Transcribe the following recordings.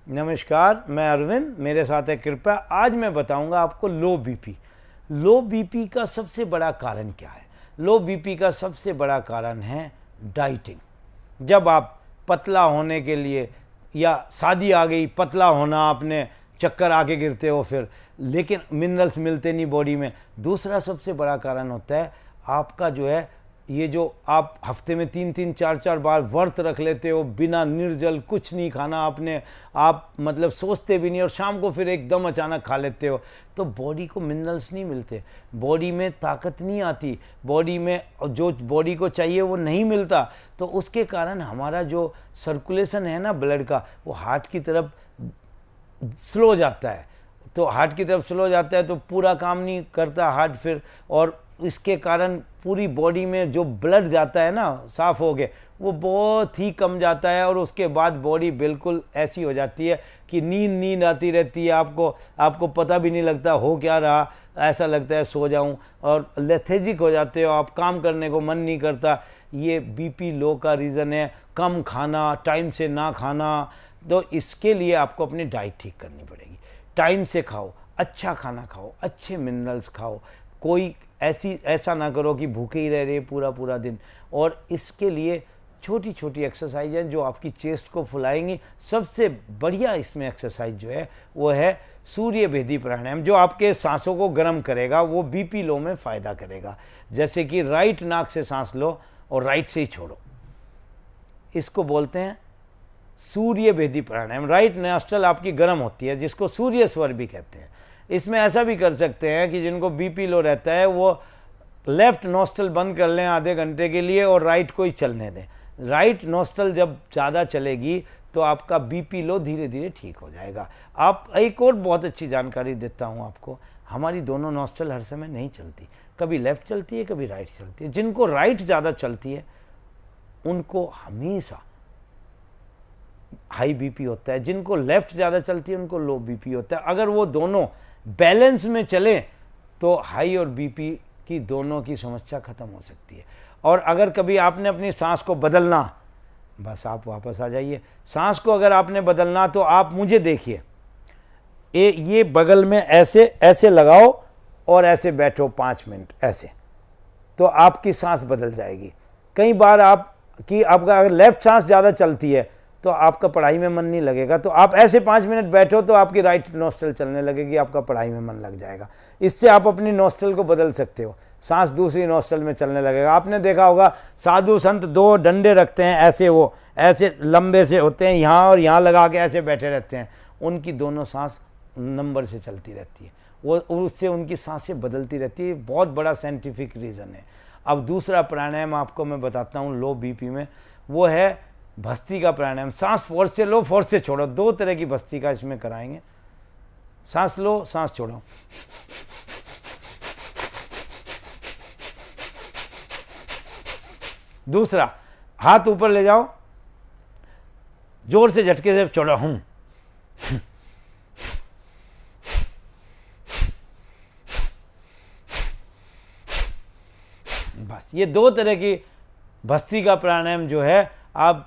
नमस्कार, मैं अरविंद, मेरे साथ है कृपा। आज मैं बताऊंगा आपको लो बीपी। लो बीपी का सबसे बड़ा कारण क्या है? लो बीपी का सबसे बड़ा कारण है डाइटिंग। जब आप पतला होने के लिए, या शादी आ गई, पतला होना, आपने चक्कर आके गिरते हो फिर, लेकिन मिनरल्स मिलते नहीं बॉडी में। दूसरा सबसे बड़ा कारण होता है आपका जो है, ये जो आप हफ्ते में 3-3 4-4 बार व्रत रख लेते हो, बिना निर्जल कुछ नहीं खाना आपने, आप मतलब सोचते भी नहीं, और शाम को फिर एकदम अचानक खा लेते हो, तो बॉडी को मिनरल्स नहीं मिलते, बॉडी में ताकत नहीं आती, बॉडी में जो बॉडी को चाहिए वो नहीं मिलता। तो उसके कारण हमारा जो सर्कुलेशन है ना ब्लड का, वो हार्ट की तरफ स्लो जाता है। तो हार्ट की तरफ स्लो जाता है तो पूरा काम नहीं करता हार्ट फिर, और इसके कारण पूरी बॉडी में जो ब्लड जाता है ना साफ़ हो गए, वो बहुत ही कम जाता है, और उसके बाद बॉडी बिल्कुल ऐसी हो जाती है कि नींद आती रहती है, आपको पता भी नहीं लगता हो क्या रहा, ऐसा लगता है सो जाऊं, और लेथेजिक हो जाते हो आप, काम करने को मन नहीं करता। ये बीपी लो का रीज़न है, कम खाना, टाइम से ना खाना। तो इसके लिए आपको अपनी डाइट ठीक करनी पड़ेगी। टाइम से खाओ, अच्छा खाना खाओ, अच्छे मिनरल्स खाओ, कोई ऐसा ना करो कि भूखे ही रह रहे पूरा दिन। और इसके लिए छोटी छोटी एक्सरसाइज हैं जो आपकी चेस्ट को फुलाएंगी। सबसे बढ़िया इसमें एक्सरसाइज जो है वो है सूर्य भेदी प्राणायाम, जो आपके सांसों को गर्म करेगा, वो बीपी लो में फ़ायदा करेगा। जैसे कि राइट नाक से सांस लो और राइट से ही छोड़ो, इसको बोलते हैं सूर्य भेदी प्राणायाम। राइट नॉस्ट्रल आपकी गर्म होती है, जिसको सूर्य स्वर भी कहते हैं। इसमें ऐसा भी कर सकते हैं कि जिनको बीपी लो रहता है वो लेफ्ट नॉस्ट्रल बंद कर लें आधे घंटे के लिए और राइट को ही चलने दें। राइट नॉस्ट्रल जब ज़्यादा चलेगी तो आपका बीपी लो धीरे धीरे ठीक हो जाएगा। आप एक और बहुत अच्छी जानकारी देता हूँ आपको, हमारी दोनों नॉस्ट्रल हर समय नहीं चलती, कभी लेफ़्ट चलती है, कभी राइट चलती है। जिनको राइट ज़्यादा चलती है उनको हमेशा हाई बीपी होता है, जिनको लेफ़्ट ज़्यादा चलती है उनको लो बीपी होता है। अगर वो दोनों बैलेंस में चले तो हाई और बीपी की दोनों की समस्या ख़त्म हो सकती है। और अगर कभी आपने अपनी सांस को बदलना, बस आप वापस आ जाइए। सांस को अगर आपने बदलना तो आप मुझे देखिए, ये बगल में ऐसे ऐसे लगाओ और ऐसे बैठो 5 मिनट ऐसे, तो आपकी सांस बदल जाएगी। कई बार आपकी अगर लेफ़्ट सांस ज़्यादा चलती है तो आपका पढ़ाई में मन नहीं लगेगा, तो आप ऐसे 5 मिनट बैठो तो आपकी राइट नॉस्ट्रल चलने लगेगी, आपका पढ़ाई में मन लग जाएगा। इससे आप अपनी नॉस्ट्रल को बदल सकते हो, सांस दूसरी नॉस्ट्रल में चलने लगेगा। आपने देखा होगा साधु संत 2 डंडे रखते हैं ऐसे, वो ऐसे लंबे से होते हैं, यहाँ और यहाँ लगा के ऐसे बैठे रहते हैं, उनकी दोनों सांस नंबर से चलती रहती है, वो उससे उनकी सांसें बदलती रहती है। बहुत बड़ा साइंटिफिक रीज़न है। अब दूसरा प्राणायाम आपको मैं बताता हूँ लो बीपी में, वो है भस्त्रिका प्राणायाम। सांस फोर्स से लो, फोर्स से छोड़ो, 2 तरह की भस्त्रिका इसमें कराएंगे। सांस लो, सांस छोड़ो। दूसरा, हाथ ऊपर ले जाओ, जोर से झटके से छोड़ो, हूं। बस ये 2 तरह की भस्त्रिका प्राणायाम जो है आप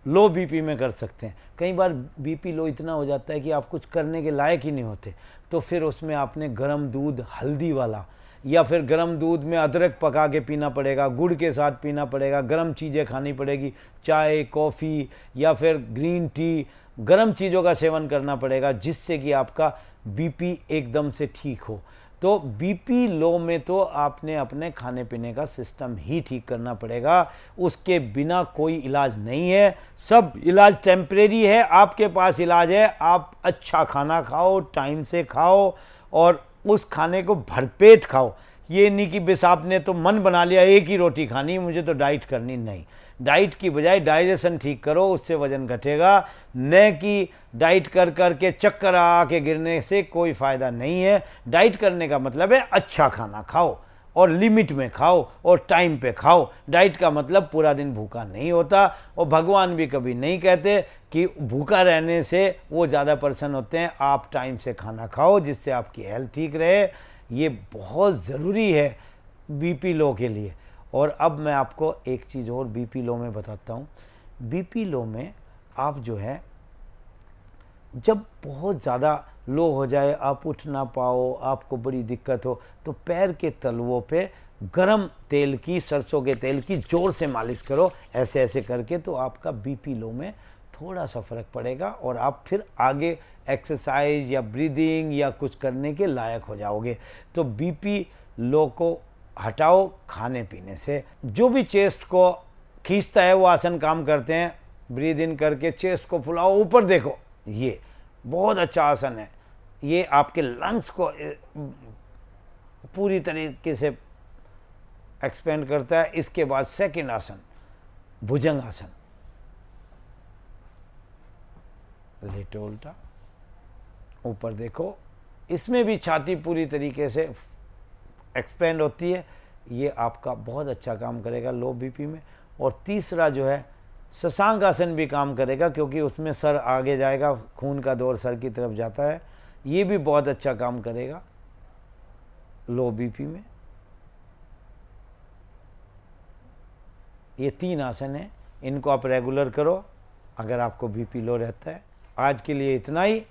लो बीपी में कर सकते हैं। कई बार बीपी लो इतना हो जाता है कि आप कुछ करने के लायक ही नहीं होते, तो फिर उसमें आपने गर्म दूध हल्दी वाला, या फिर गर्म दूध में अदरक पका के पीना पड़ेगा, गुड़ के साथ पीना पड़ेगा, गर्म चीज़ें खानी पड़ेगी, चाय, कॉफ़ी या फिर ग्रीन टी, गर्म चीज़ों का सेवन करना पड़ेगा, जिससे कि आपका बीपी एकदम से ठीक हो। तो बीपी लो में तो आपने अपने खाने पीने का सिस्टम ही ठीक करना पड़ेगा, उसके बिना कोई इलाज नहीं है। सब इलाज टेम्परेरी है, आपके पास इलाज है। आप अच्छा खाना खाओ, टाइम से खाओ, और उस खाने को भरपेट खाओ। ये नहीं कि बस आपने तो मन बना लिया एक ही रोटी खानी, मुझे तो डाइट करनी, नहीं। डाइट की बजाय डाइजेशन ठीक करो, उससे वज़न घटेगा। न कि डाइट कर कर के चक्कर आके गिरने से कोई फ़ायदा नहीं है। डाइट करने का मतलब है अच्छा खाना खाओ और लिमिट में खाओ और टाइम पे खाओ। डाइट का मतलब पूरा दिन भूखा नहीं होता, और भगवान भी कभी नहीं कहते कि भूखा रहने से वो ज़्यादा प्रसन्न होते हैं। आप टाइम से खाना खाओ जिससे आपकी हेल्थ ठीक रहे, ये बहुत ज़रूरी है बीपी लो के लिए। और अब मैं आपको एक चीज़ और बीपी लो में बताता हूँ। बीपी लो में आप जो है जब बहुत ज़्यादा लो हो जाए, आप उठ ना पाओ, आपको बड़ी दिक्कत हो, तो पैर के तलवों पे गरम तेल की, सरसों के तेल की ज़ोर से मालिश करो, ऐसे ऐसे करके, तो आपका बीपी लो में थोड़ा सा फ़र्क पड़ेगा और आप फिर आगे एक्सरसाइज या ब्रीदिंग या कुछ करने के लायक हो जाओगे। तो बीपी लो को हटाओ खाने पीने से। जो भी चेस्ट को खींचता है वो आसन काम करते हैं। ब्रीद इन करके चेस्ट को फुलाओ, ऊपर देखो, ये बहुत अच्छा आसन है। ये आपके लंग्स को पूरी तरीके से एक्सपेंड करता है। इसके बाद सेकंड आसन भुजंग आसन, लेटो उल्टा, ऊपर देखो, इसमें भी छाती पूरी तरीके से एक्सपेंड होती है। ये आपका बहुत अच्छा काम करेगा लो बीपी में। और तीसरा जो है शशांक आसन भी काम करेगा, क्योंकि उसमें सर आगे जाएगा, खून का दौर सर की तरफ जाता है। ये भी बहुत अच्छा काम करेगा लो बीपी में। ये 3 आसन हैं, इनको आप रेगुलर करो अगर आपको बीपी लो रहता है। आज के लिए इतना ही।